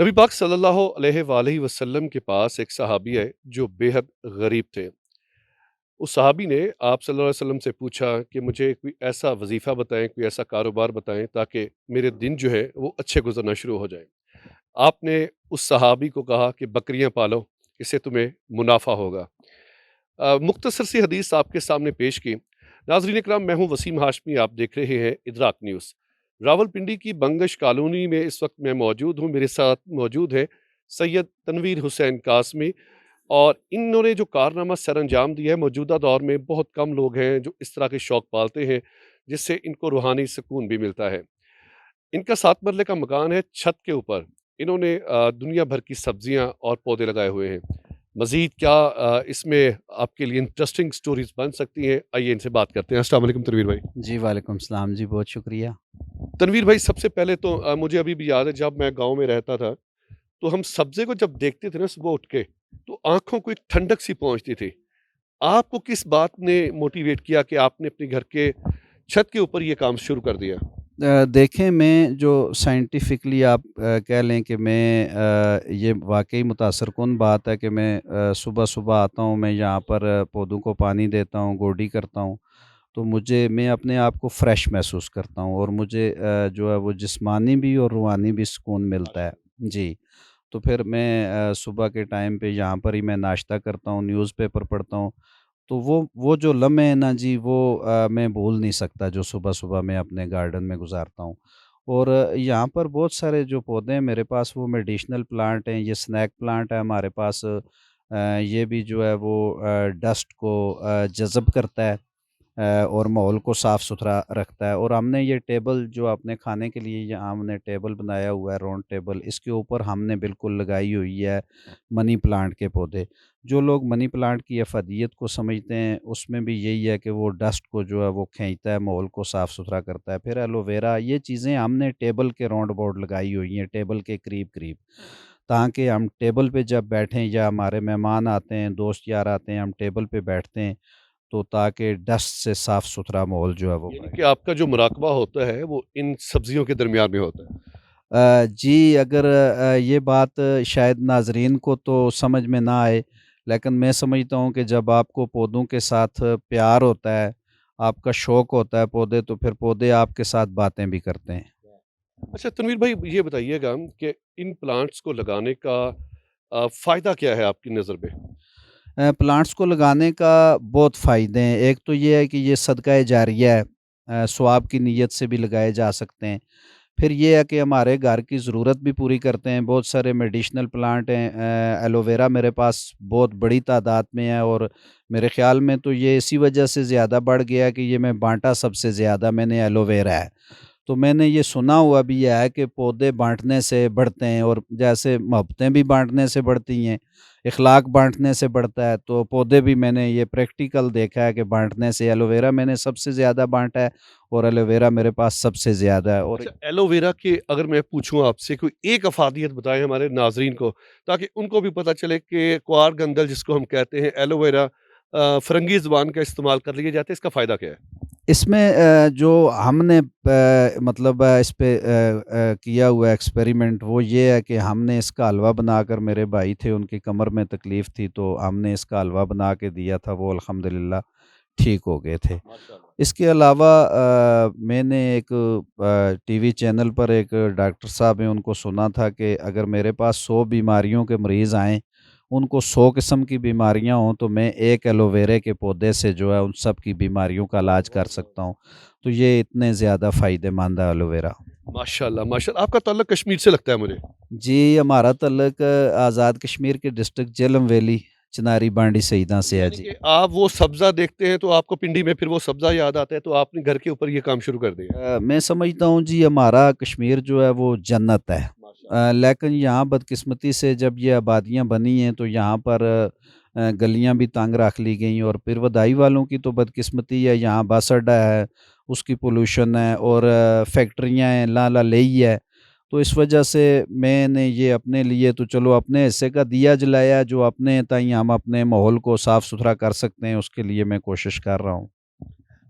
نبی پاک صلی اللہ علیہ وآلہ وسلم کے پاس ایک صحابی ہے جو بے حد غریب تھے۔ اس صحابی نے آپ صلی اللہ علیہ وسلم سے پوچھا کہ مجھے کوئی ایسا وظیفہ بتائیں، کوئی ایسا کاروبار بتائیں تاکہ میرے دن جو ہے وہ اچھے گزرنا شروع ہو جائیں۔ آپ نے اس صحابی کو کہا کہ بکریاں پالو، اس سے تمہیں منافع ہوگا۔ مختصر سی حدیث آپ کے سامنے پیش کی۔ ناظرین اکرام، میں ہوں وسیم ہاشمی، آپ دیکھ رہے ہیں ادراک نیوز۔ راول پنڈی کی بنگش کالونی میں اس وقت میں موجود ہوں، میرے ساتھ موجود ہے سید تنویر حسین قاسمی، اور انہوں نے جو کارنامہ سر انجام دیا ہے، موجودہ دور میں بہت کم لوگ ہیں جو اس طرح کے شوق پالتے ہیں جس سے ان کو روحانی سکون بھی ملتا ہے۔ ان کا 7 مرلے کا مکان ہے، چھت کے اوپر انہوں نے دنیا بھر کی سبزیاں اور پودے لگائے ہوئے ہیں۔ مزید کیا اس میں آپ کے لیے انٹرسٹنگ سٹوریز بن سکتی ہیں، آئیے ان سے بات کرتے ہیں۔ السلام علیکم تنویر بھائی۔ جی وعلیکم السلام جی، بہت شکریہ۔ تنویر بھائی، سب سے پہلے تو مجھے ابھی بھی یاد ہے جب میں گاؤں میں رہتا تھا تو ہم سبزے کو جب دیکھتے تھے نا صبح اٹھ کے، تو آنکھوں کو ایک ٹھنڈک سی پہنچتی تھی۔ آپ کو کس بات نے موٹیویٹ کیا کہ آپ نے اپنے گھر کے چھت کے اوپر یہ کام شروع کر دیا؟ دیکھیں، میں جو سائنٹیفکلی آپ کہہ لیں کہ میں یہ واقعی متاثر کن بات ہے کہ میں صبح صبح آتا ہوں، میں یہاں پر پودوں کو پانی دیتا ہوں، گوڈی کرتا ہوں، تو میں اپنے آپ کو فریش محسوس کرتا ہوں، اور مجھے جو ہے وہ جسمانی بھی اور روحانی بھی سکون ملتا ہے جی۔ تو پھر میں صبح کے ٹائم پہ یہاں پر ہی میں ناشتہ کرتا ہوں، نیوز پیپر پڑھتا ہوں، تو وہ جو لمحے ہیں نا جی، وہ میں بھول نہیں سکتا جو صبح صبح میں اپنے گارڈن میں گزارتا ہوں۔ اور یہاں پر بہت سارے جو پودے ہیں میرے پاس، وہ میڈیشنل پلانٹ ہیں، یہ سنیک پلانٹ ہے ہمارے پاس۔ یہ بھی جو ہے وہ ڈسٹ کو جذب کرتا ہے، اور ماحول کو صاف ستھرا رکھتا ہے۔ اور ہم نے یہ ٹیبل جو اپنے کھانے کے لیے یہاں ہم نے ٹیبل بنایا ہوا ہے، راؤنڈ ٹیبل، اس کے اوپر ہم نے بالکل لگائی ہوئی ہے منی پلانٹ کے پودے۔ جو لوگ منی پلانٹ کی افادیت کو سمجھتے ہیں، اس میں بھی یہی ہے کہ وہ ڈسٹ کو جو ہے وہ کھینچتا ہے، ماحول کو صاف ستھرا کرتا ہے۔ پھر ایلو ویرا، یہ چیزیں ہم نے ٹیبل کے راؤنڈ بورڈ لگائی ہوئی ہیں، ٹیبل کے قریب قریب، تاکہ ہم ٹیبل پہ جب بیٹھیں یا ہمارے مہمان آتے ہیں، دوست یار آتے ہیں، ہم ٹیبل پہ بیٹھتے ہیں تو تاکہ ڈسٹ سے صاف ستھرا ماحول جو ہے وہ یعنی بنے۔ کہ آپ کا جو مراقبہ ہوتا ہے وہ ان سبزیوں کے درمیان میں ہوتا ہے۔ جی، اگر یہ بات شاید ناظرین کو تو سمجھ میں نہ آئے، لیکن میں سمجھتا ہوں کہ جب آپ کو پودوں کے ساتھ پیار ہوتا ہے، آپ کا شوق ہوتا ہے پودے، تو پھر پودے آپ کے ساتھ باتیں بھی کرتے ہیں۔ اچھا تنویر بھائی، یہ بتائیے گا کہ ان پلانٹس کو لگانے کا فائدہ کیا ہے آپ کی نظر میں؟ پلانٹس کو لگانے کا بہت فائدے ہیں۔ ایک تو یہ ہے کہ یہ صدقہ جاریہ ہے، ثواب کی نیت سے بھی لگائے جا سکتے ہیں۔ پھر یہ ہے کہ ہمارے گھر کی ضرورت بھی پوری کرتے ہیں۔ بہت سارے میڈیشنل پلانٹ ہیں، ایلو ویرا میرے پاس بہت بڑی تعداد میں ہے، اور میرے خیال میں تو یہ اسی وجہ سے زیادہ بڑھ گیا ہے کہ یہ میں بانٹا سب سے زیادہ میں نے ایلو ویرا ہے۔ تو میں نے یہ سنا ہوا بھی یہ ہے کہ پودے بانٹنے سے بڑھتے ہیں، اور جیسے محبتیں بھی بانٹنے سے بڑھتی ہیں، اخلاق بانٹنے سے بڑھتا ہے، تو پودے بھی میں نے یہ پریکٹیکل دیکھا ہے کہ بانٹنے سے۔ ایلو ویرا میں نے سب سے زیادہ بانٹا ہے، اور ایلو ویرا میرے پاس سب سے زیادہ ہے۔ اور اچھا، ایلو ویرا کے اگر میں پوچھوں آپ سے، کوئی ایک افادیت بتائیں ہمارے ناظرین کو، تاکہ ان کو بھی پتہ چلے کہ کوار گندل جس کو ہم کہتے ہیں، ایلو ویرا فرنگی زبان کا استعمال کر لیے جاتے ہیں، اس کا فائدہ کیا ہے؟ اس میں جو ہم نے مطلب اس پہ کیا ہوا ایکسپیریمنٹ، وہ یہ ہے کہ ہم نے اس کا حلوہ بنا کر، میرے بھائی تھے ان کی کمر میں تکلیف تھی، تو ہم نے اس کا حلوہ بنا کے دیا تھا، وہ الحمدللہ ٹھیک ہو گئے تھے۔ ماشاء اللہ۔ اس کے علاوہ میں نے ایک ٹی وی چینل پر ایک ڈاکٹر صاحب ہیں، ان کو سنا تھا کہ اگر میرے پاس 100 بیماریوں کے مریض آئیں، ان کو 100 قسم کی بیماریاں ہوں، تو میں ایک ایلو ویرے کے پودے سے جو ہے ان سب کی بیماریوں کا علاج کر سکتا ہوں۔ تو یہ اتنے زیادہ فائدہ مند ہے ایلو ویرا۔ ماشاء اللہ ماشاء اللہ، آپ کا تعلق کشمیر سے لگتا ہے مجھے۔ جی، ہمارا تعلق آزاد کشمیر کے ڈسٹرکٹ جہلم ویلی، چناری بانڈی سیداں سے ہے یعنی جی۔ کہ آپ وہ سبزہ دیکھتے ہیں تو آپ کو پنڈی میں پھر وہ سبزہ یاد آتا ہے، تو آپ نے گھر کے اوپر یہ کام شروع کر دیا۔ میں سمجھتا ہوں جی، ہمارا کشمیر جو ہے وہ جنت ہے، ماشاء اللہ۔ لیکن یہاں بدقسمتی سے جب یہ آبادیاں بنی ہیں تو یہاں پر گلیاں بھی تنگ رکھ لی گئیں، اور پھر ودائی والوں کی تو بدقسمتی ہے، یہاں بس اڈا ہے، اس کی پولوشن ہے، اور فیکٹریاں ہیں، لا لا لئی ہے۔ تو اس وجہ سے میں نے یہ اپنے لیے تو چلو اپنے حصے کا دیا جلایا، جو اپنے تئیں ہم اپنے ماحول کو صاف ستھرا کر سکتے ہیں، اس کے لیے میں کوشش کر رہا ہوں۔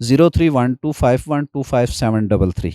031251257333।